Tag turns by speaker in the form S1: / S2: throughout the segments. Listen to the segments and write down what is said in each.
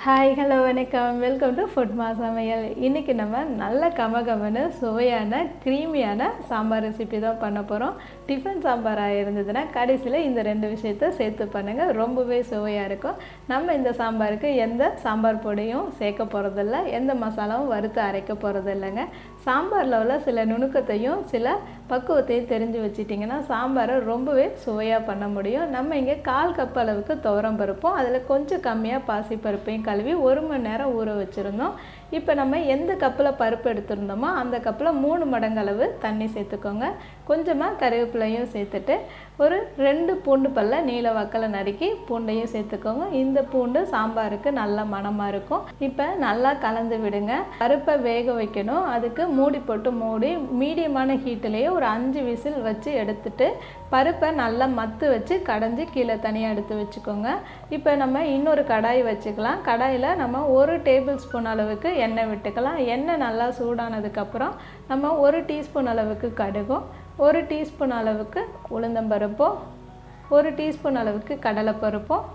S1: Hi hello வணக்கம் welcome to ஃபுட்மா சமையல். இன்றைக்கி நம்ம நல்ல கமகமன்னு சுவையான க்ரீமியான சாம்பார் ரெசிபி தான் பண்ண போகிறோம். டிஃபன் சாம்பாராக இருந்ததுன்னா கடைசியில் இந்த ரெண்டு விஷயத்த சேர்த்து பண்ணுங்கள், ரொம்பவே சுவையாக இருக்கும். நம்ம இந்த சாம்பாருக்கு எந்த சாம்பார் பொடியும் சேர்க்க போகிறதில்ல, எந்த மசாலாவும் வறுத்து அரைக்க போகிறது இல்லைங்க. சாம்பாரில் உள்ள சில நுணுக்கத்தையும் சில பக்குவத்தையும் தெரிஞ்சு வச்சிட்டிங்கன்னா சாம்பாரை ரொம்பவே சுவையாக பண்ண முடியும். நம்ம இங்கே 1/4 கப் அளவுக்கு துவரம் பருப்போம், அதில் கொஞ்சம் கம்மியாக பாசிப்பருப்பையும் கழுவி 1 மணி நேரம் ஊற வச்சுருந்தோம். இப்போ நம்ம எந்த கப்பில் பருப்பு எடுத்துருந்தோமோ அந்த கப்பில் 3 மடங்கு அளவு தண்ணி சேர்த்துக்கோங்க. கொஞ்சமாக கருவேப்பிலையும் சேர்த்துட்டு ஒரு 2 பூண்டு பல்ல நீல வாக்கில் நறுக்கி பூண்டையும் சேர்த்துக்கோங்க. இந்த பூண்டு சாம்பாருக்கு நல்ல மணமாக இருக்கும். இப்போ நல்லா கலந்து விடுங்க. பருப்பை வேக வைக்கணும். அதுக்கு மூடி போட்டு மூடி மீடியமான ஹீட்டிலேயே ஒரு 5 விசில் வச்சு எடுத்துட்டு பருப்பை நல்லா மத்து வச்சு கடைஞ்சி கீழே தனியாக எடுத்து வச்சுக்கோங்க. இப்போ நம்ம இன்னொரு கடாய் வச்சுக்கலாம். கடாயில் நம்ம 1 டேபிள் ஸ்பூன் அளவுக்கு எண்ணெய் விட்டுக்கலாம். எண்ணெய் நல்லா சூடானதுக்கப்புறம் நம்ம 1 டீஸ்பூன் அளவுக்கு கடுகும், 1 டீஸ்பூன் அளவுக்கு உளுந்தம்பருப்பும், 1 டீஸ்பூன் அளவுக்கு கடலைப்பருப்பும்,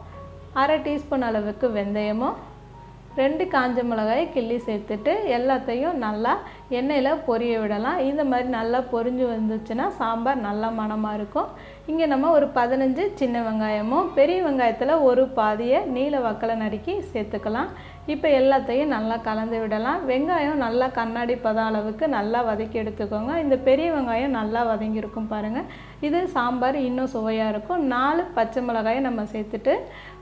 S1: 1/2 டீஸ்பூன் அளவுக்கு வெந்தயமும், 2 காஞ்ச மிளகாய் கிள்ளி சேர்த்துட்டு எல்லாத்தையும் நல்லா எண்ணெயில் பொரிய விடலாம். இந்த மாதிரி நல்லா பொரிஞ்சு வந்துச்சுன்னா சாம்பார் நல்லா மணமாக இருக்கும். இங்கே நம்ம ஒரு 15 சின்ன வெங்காயமும் பெரிய வெங்காயத்தில் ஒரு பாதியை நீல வாக்கில் நறுக்கி சேர்த்துக்கலாம். இப்போ எல்லாத்தையும் நல்லா கலந்து விடலாம். வெங்காயம் நல்லா கண்ணாடி பதம் அளவுக்கு நல்லா வதக்கி எடுத்துக்கோங்க. இந்த பெரிய வெங்காயம் நல்லா வதங்கியிருக்கும் பாருங்கள். இது சாம்பார் இன்னும் சுவையாக இருக்கும். 4 பச்சை மிளகாயை நம்ம சேர்த்துட்டு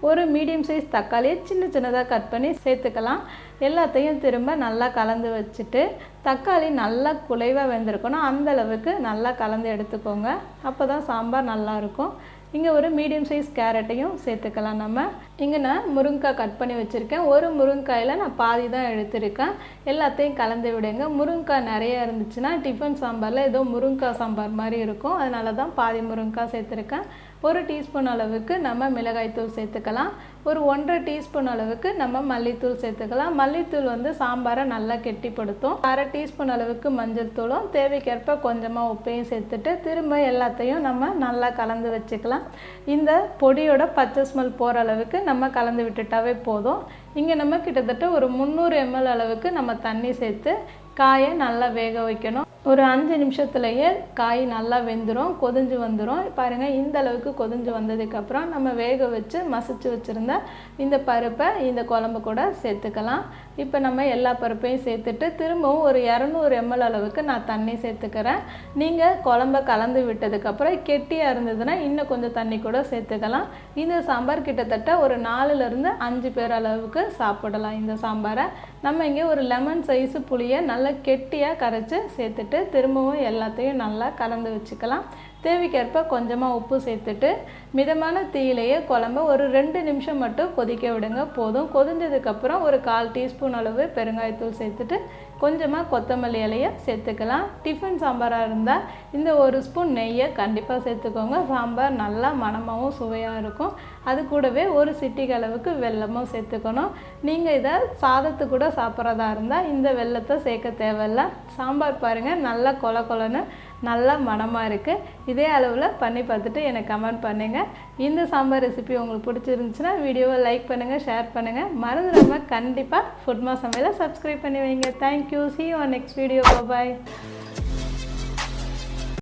S1: ஒரு மீடியம் சைஸ் தக்காளியை சின்ன சின்னதாக கட் பண்ணி சேர்த்துக்கலாம். எல்லாத்தையும் திரும்ப நல்லா கலந்து வச்சுட்டு தக்காளி நல்லா குலைவாக வெந்திருக்கணும், அந்தளவுக்கு நல்லா கலந்து எடுத்துக்கோங்க. அப்போ தான் சாம்பார் நல்லாயிருக்கும். இங்கே ஒரு மீடியம் சைஸ் கேரட்டையும் சேர்த்துக்கலாம். நம்ம இங்கே நான் முருங்கைக்காய் கட் பண்ணி வச்சுருக்கேன். ஒரு முருங்கைக்காயில் நான் பாதி தான் எடுத்திருக்கேன். எல்லாத்தையும் கலந்து விடுங்க. முருங்கைக்காய் நிறையா இருந்துச்சுன்னா டிஃபன் சாம்பாரில் ஏதோ முருங்கைக்காய் சாம்பார் மாதிரி இருக்கும். அதனால தான் பாதி முருங்கைக்காய் சேர்த்துருக்கேன். 1 டீஸ்பூன் அளவுக்கு நம்ம மிளகாய்த்தூள் சேர்த்துக்கலாம். ஒரு 1/2 டீஸ்பூன் அளவுக்கு நம்ம மல்லித்தூள் சேர்த்துக்கலாம். மல்லித்தூள் சாம்பாரை நல்லா கெட்டிப்படுத்தும். 1/2 டீஸ்பூன் அளவுக்கு மஞ்சள் தூளும் தேவைக்கேற்ப கொஞ்சமாக உப்பையும் சேர்த்துட்டு திரும்ப எல்லாத்தையும் நம்ம நல்லா கலந்து வச்சுக்கலாம். இந்த பொடியோட பச்சை ஸ்மெல் போகிற அளவுக்கு நம்ம கலந்து விட்டுட்டாவே போதும். இங்கே நம்ம கிட்டத்தட்ட ஒரு 300 ml அளவுக்கு நம்ம தண்ணி சேர்த்து காயை நல்லா வேக வைக்கணும். ஒரு 5 நிமிஷத்துலேயே காய் நல்லா வெந்துடும், கொதிஞ்சு வந்துடும். பாருங்கள், இந்த அளவுக்கு கொதிஞ்சு வந்ததுக்கப்புறம் நம்ம வேக வச்சு மசிச்சு வச்சுருந்த இந்த பருப்பை இந்த குழம்பு கூட சேர்த்துக்கலாம். இப்போ நம்ம எல்லா பருப்பையும் சேர்த்துட்டு திரும்பவும் ஒரு 200 ml அளவுக்கு நான் தண்ணி சேர்த்துக்கிறேன். நீங்கள் குழம்ப கலந்து விட்டதுக்கப்புறம் கெட்டியாக இருந்ததுன்னா இன்னும் கொஞ்சம் தண்ணி கூட சேர்த்துக்கலாம். இந்த சாம்பார் கிட்டத்தட்ட ஒரு 4லேருந்து 5 பேர் அளவுக்கு சாப்பிடலாம். இந்த சாம்பாரை நம்ம இங்கே ஒரு லெமன் சைஸு புளியை நல்லா கெட்டியாக கரைச்சி சேர்த்துட்டு திரும்பவும் எல்லாத்தையும் நல்லா கலந்து வச்சுக்கலாம். தேவைக்கேற்ப கொஞ்சமாக உப்பு சேர்த்துட்டு மிதமான தீயிலேயே குழம்ப ஒரு 2 நிமிஷம் மட்டும் கொதிக்க விடுங்க போதும். கொதிஞ்சதுக்கப்புறம் ஒரு 1/4 டீஸ்பூன் அளவு பெருங்காயத்தூள் சேர்த்துட்டு கொஞ்சமாக கொத்தமல்லி இலையை சேர்த்துக்கலாம். டிஃபன் சாம்பாராக இருந்தால் இந்த 1 ஸ்பூன் நெய்யை கண்டிப்பாக சேர்த்துக்கோங்க. சாம்பார் நல்லா மணமாகவும் சுவையாக இருக்கும். அது கூடவே ஒரு சிட்டிகை அளவுக்கு வெல்லமும் சேர்த்துக்கணும். நீங்கள் இதை சாதத்து கூட சாப்பிட்றதா இருந்தால் இந்த வெல்லத்தை சேர்க்க தேவையில்லை. சாம்பார் பாருங்கள் நல்லா கொல கொலன்னு நல்லா மணமாக இருக்குது. இதே அளவில் பண்ணி பார்த்துட்டு எனக்கு கமெண்ட் பண்ணுங்கள். இந்த சாம்பார் ரெசிபி உங்களுக்கு பிடிச்சிருந்துச்சுன்னா வீடியோவை லைக் பண்ணுங்கள், ஷேர் பண்ணுங்கள். மறந்துடாமல் கண்டிப்பாக ஃபுட்மா சமையலை சப்ஸ்கிரைப் பண்ணி வைங்க. Thank you. See you on next video. Bye bye.